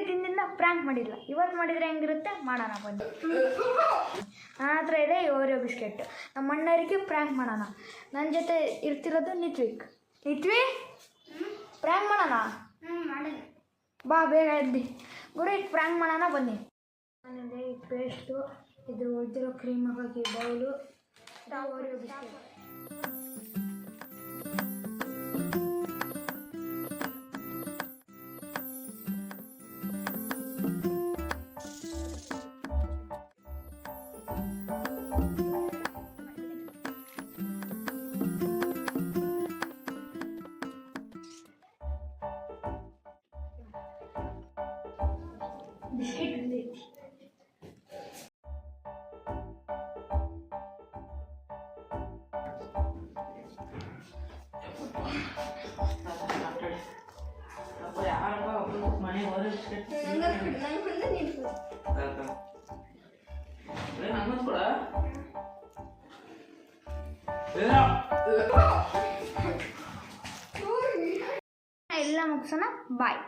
ದಿನದಿಂದ ಪ್ರ್ಯಾಂಕ್ ಮಾಡಿಲ್ಲ. ಇವತ್ತು ಮಾಡಿದರೆ ಹೆಂಗಿರುತ್ತೆ ಮಾಡೋಣ ಬನ್ನಿ. ನನ್ನ ಹತ್ರ ಇದೆ ಓರಿಯೋ ಬಿಸ್ಕೆಟ್. ನಮ್ಮ ಅಣ್ಣರಿಗೆ ಪ್ರ್ಯಾಂಕ್ ಮಾಡೋಣ. ನನ್ನ ಜೊತೆ ಇರ್ತಿರೋದು ನಿತ್ವಿ ಪ್ರ್ಯಾಂಕ್ ಮಾಡೋಣ. ಬಾ ಬೇಗ ಎದ್ದಿ ಗುರು, ಈಗ ಪ್ರ್ಯಾಂಕ್ ಮಾಡೋಣ ಬನ್ನಿ. ನಾನಿದೆ ಈ ಪೇಸ್ಟು, ಇದು ಒಳ್ದಿರೋ ಕ್ರೀಮ್ ಹಾಕಿ ಬೌಲು, ಓರಿಯೋ ಬಿಸ್ಕೆಟ್. ಬಿಸ್ಕೆಟ್ ಬಂದೈತಿ. ಎಲ್ಲ ಮುಗಿಸೋಣ. ಬಾಯ್.